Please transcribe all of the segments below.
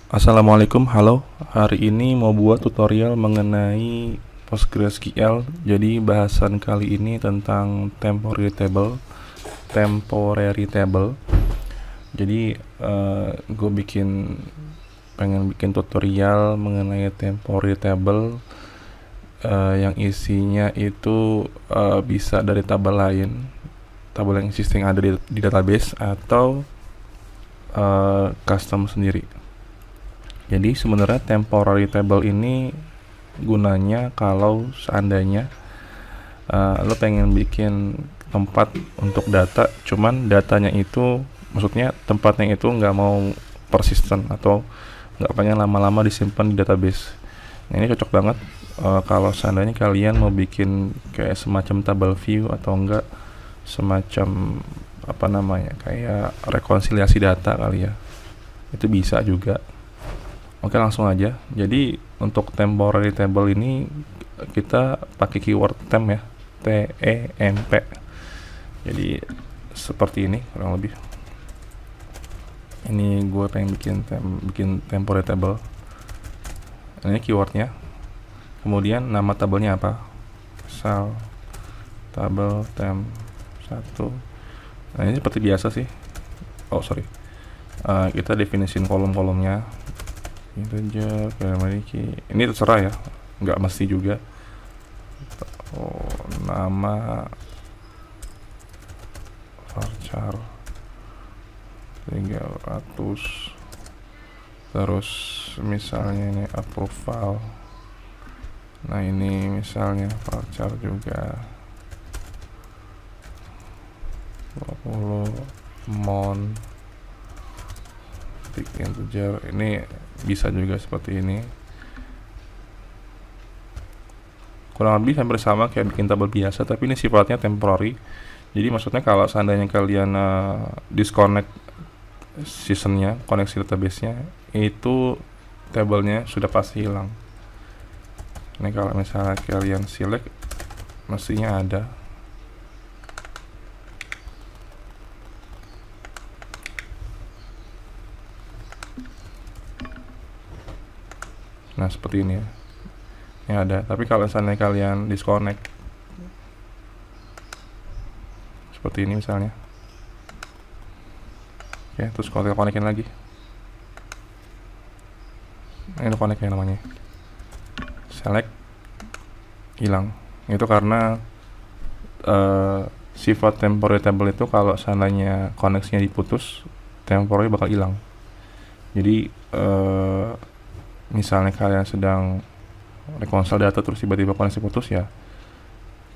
Assalamualaikum, halo. Hari ini mau buat tutorial mengenai PostgreSQL. Jadi bahasan kali ini tentang temporary table. Jadi gue pengen bikin tutorial mengenai temporary table yang isinya itu bisa dari tabel lain, tabel yang existing ada di database atau custom sendiri. Jadi sebenarnya temporary table ini gunanya kalau seandainya lo pengen bikin tempat untuk data, cuman datanya itu, maksudnya tempatnya itu nggak mau persisten atau nggak pengen lama-lama disimpan di database. Nah, ini cocok banget kalau seandainya kalian mau bikin kayak semacam table view atau enggak semacam apa namanya kayak rekonsiliasi data kali ya. Itu bisa juga. Oke, langsung aja. Jadi untuk temporary table ini kita pakai keyword temp ya, temp. Jadi seperti ini kurang lebih. Ini gue pengen bikin temporary table. Ini keywordnya. Kemudian nama tabelnya apa? Misal tabel temp 1. Nah, ini seperti biasa sih. Oh sorry. Kita definisin kolom-kolomnya. Integer, primary key. Ini terserah ya, nggak mesti juga. Nama varchar 300. Terus misalnya ini approval. Nah, ini misalnya varchar juga 20 mon integer. Ini bisa juga seperti ini, kurang lebih hampir sama kayak bikin tabel biasa, tapi ini sifatnya temporary. Jadi maksudnya kalau seandainya kalian disconnect seasonnya, koneksi database-nya, itu tabelnya sudah pasti hilang. Ini kalau misalnya kalian select, mestinya ada. Nah, seperti ini ya. Ini ada, tapi kalau misalnya kalian disconnect seperti ini misalnya. Oke, terus kalau kita konekin lagi. Ini connect ya namanya. Select, hilang. Itu karena sifat temporary table itu kalau seandainya koneksinya diputus, temporary bakal hilang. Jadi misalnya kalian sedang rekonsil data terus tiba-tiba koneksi putus, ya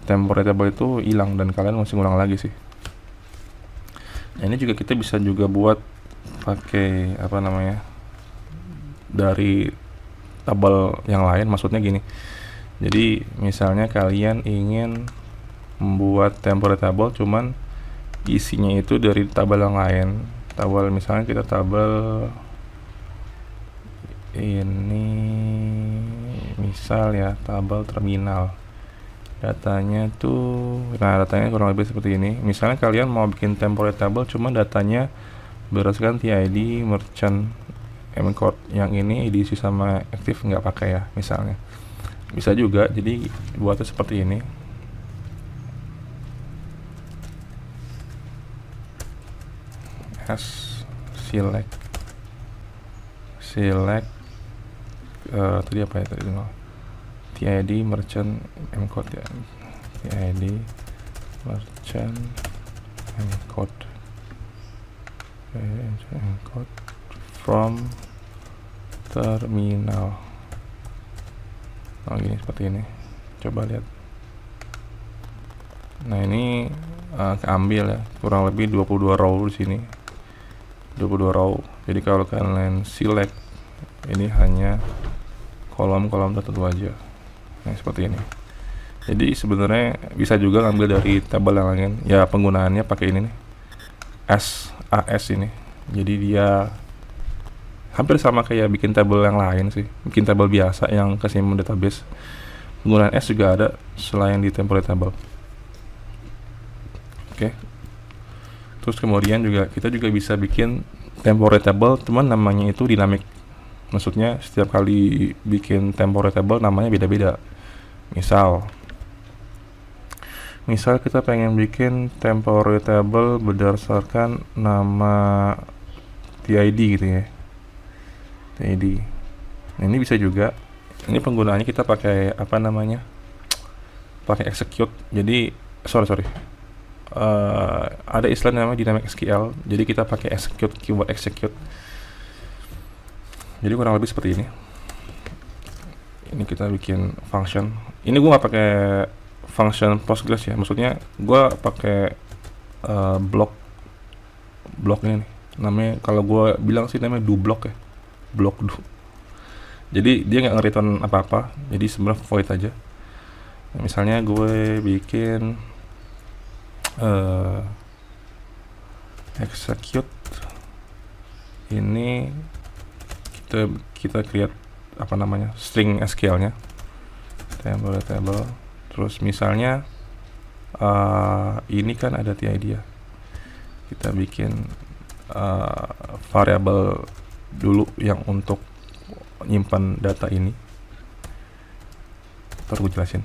temporary table itu hilang dan kalian mesti ngulang lagi sih. Nah, ini juga kita bisa juga buat pakai apa namanya dari tabel yang lain. Maksudnya gini, jadi misalnya kalian ingin membuat temporary table cuman isinya itu dari tabel yang lain. Tabel misalnya kita tabel ini misal ya, tabel terminal. Datanya datanya kurang lebih seperti ini. Misalnya kalian mau bikin temporary table cuman datanya berdasarkan TID merchant mcode, yang ini diisi sama active nggak pakai ya, misalnya bisa juga. Jadi buatnya seperti ini. Select tadi apa ya tadi, TID merchant mcode ya, TID merchant mcode from terminal. Gini seperti ini, coba lihat. Nah, ini keambil ya, kurang lebih 22 row di sini, 22 row. Jadi kalau kalian select, ini hanya kolom-kolom tertentu aja. Nah, seperti ini. Jadi sebenarnya bisa juga ngambil dari tabel yang lain. Ya, penggunaannya pakai ini nih, AS ini. Jadi dia hampir sama kayak bikin tabel yang lain sih, bikin tabel biasa yang kesimpan database. Penggunaan S juga ada selain di temporary table. Oke. Terus kemudian juga kita juga bisa bikin temporary table, cuman namanya itu dynamic Maksudnya setiap kali bikin temporary table namanya beda-beda. Misal kita pengen bikin temporary table berdasarkan nama TID gitu ya. TID. Nah, ini bisa juga. Ini penggunaannya kita pakai apa namanya? Pakai execute. Jadi sorry. Ada istilah namanya dynamic SQL. Jadi kita pakai execute, keyword execute. Jadi kurang lebih seperti ini. Ini kita bikin function. Ini gue nggak pakai function Postgres ya. Maksudnya gue pakai blok ini nih. Namanya kalau gue bilang sih namanya do block ya. Block do. Jadi dia nggak nge-return apa-apa. Jadi sebenarnya void aja. Nah, misalnya gue bikin execute ini kita create apa namanya string SQL-nya table terus misalnya ini kan ada TID ya, kita bikin variabel dulu yang untuk nyimpan data ini, ntar gue jelasin.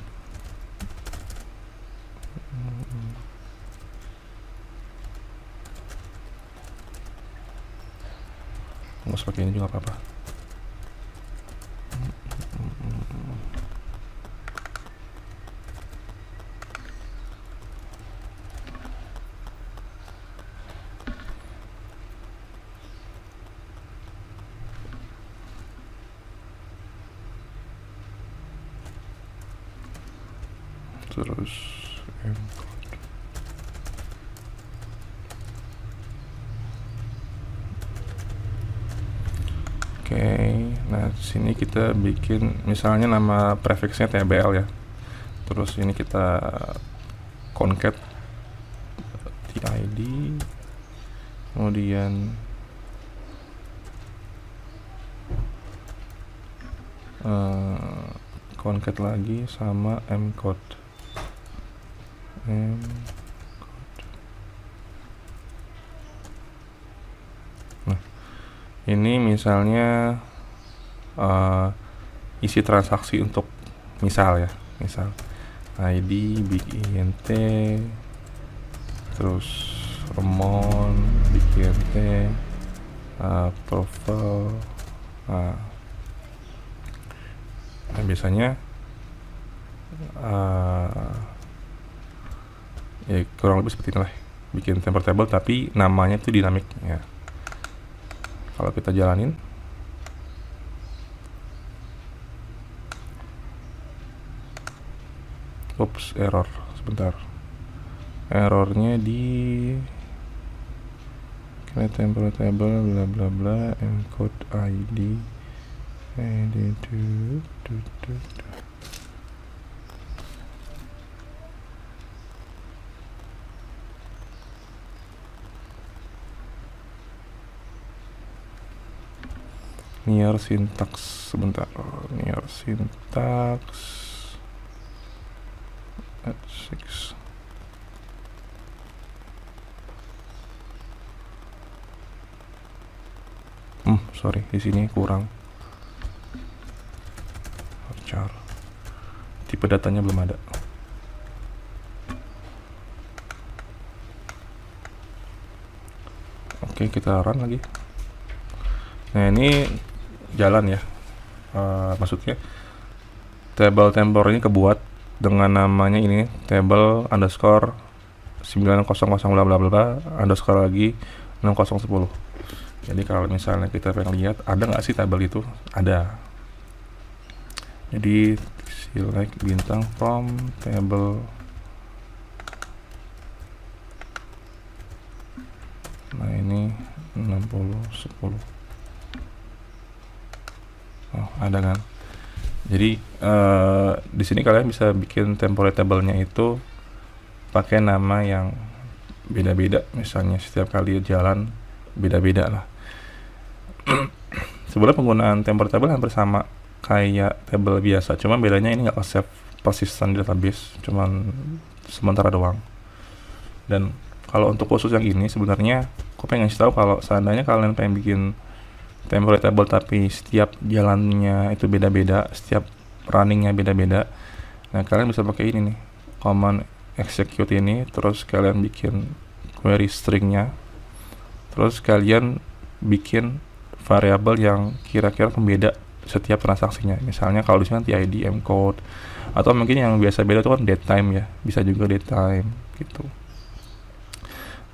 Nggak usah pakai ini juga apa-apa. Terus nah sini kita bikin misalnya nama prefixnya tbl ya, terus ini kita concat tid, kemudian concat lagi sama mcode. Nah ini misalnya isi transaksi untuk misal ID big int terus remon big int profile. Nah biasanya ya kurang lebih seperti inilah, bikin temporary table tapi namanya itu dinamik ya. Kalau kita jalanin error sebentar, errornya di create temporary table bla bla bla encode ID near syntax sebentar, near syntax at 6. Sorry, di sini kurang. Char. Tipe datanya belum ada. Oke, kita run lagi. Nah, ini jalan ya. Maksudnya table temporary ini kebuat dengan namanya ini table underscore 900 bla bla bla bla underscore lagi 6010. Jadi kalau misalnya kita pengen lihat ada nggak sih tabel itu, ada. Jadi select bintang from table. Nah ini 6010. Oh ada kan. Jadi di sini kalian bisa bikin temporary table-nya itu pakai nama yang beda-beda. Misalnya setiap kali jalan beda-beda lah. Sebenarnya penggunaan temporary table hampir sama kayak table biasa, cuma bedanya ini nggak save persistent di database, cuman sementara doang. Dan kalau untuk khusus yang ini sebenarnya aku pengen tahu kalau seandainya kalian pengen bikin temporary table tapi setiap jalannya itu beda-beda, setiap runningnya beda-beda. Nah, kalian bisa pakai ini nih, command execute ini, terus kalian bikin query stringnya, terus kalian bikin variabel yang kira-kira pembeda setiap transaksinya. Misalnya kalau di sini TID, mcode, atau mungkin yang biasa beda itu kan date time ya, bisa juga date time gitu.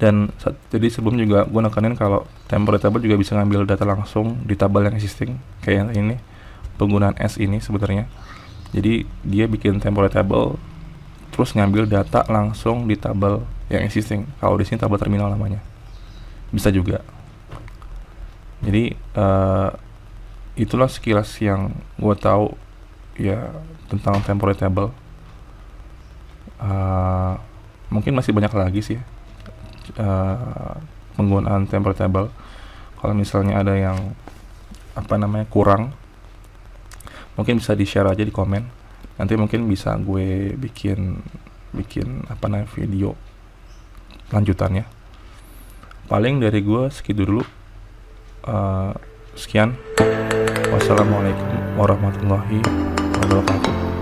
Dan jadi sebelum juga gue nekanin kalau temporary table juga bisa ngambil data langsung di tabel yang existing kayak yang ini, penggunaan S ini sebenarnya. Jadi dia bikin temporary table terus ngambil data langsung di tabel yang existing. Kalau di sini tabel terminal namanya, bisa juga. Jadi itulah sekilas yang gue tahu ya tentang temporary table. Mungkin masih banyak lagi sih penggunaan temporary table. Kalau misalnya ada yang kurang, mungkin bisa di share aja di komen. Nanti mungkin bisa gue bikin video lanjutannya. Paling dari gue segitu dulu. Sekian. Wassalamualaikum warahmatullahi wabarakatuh.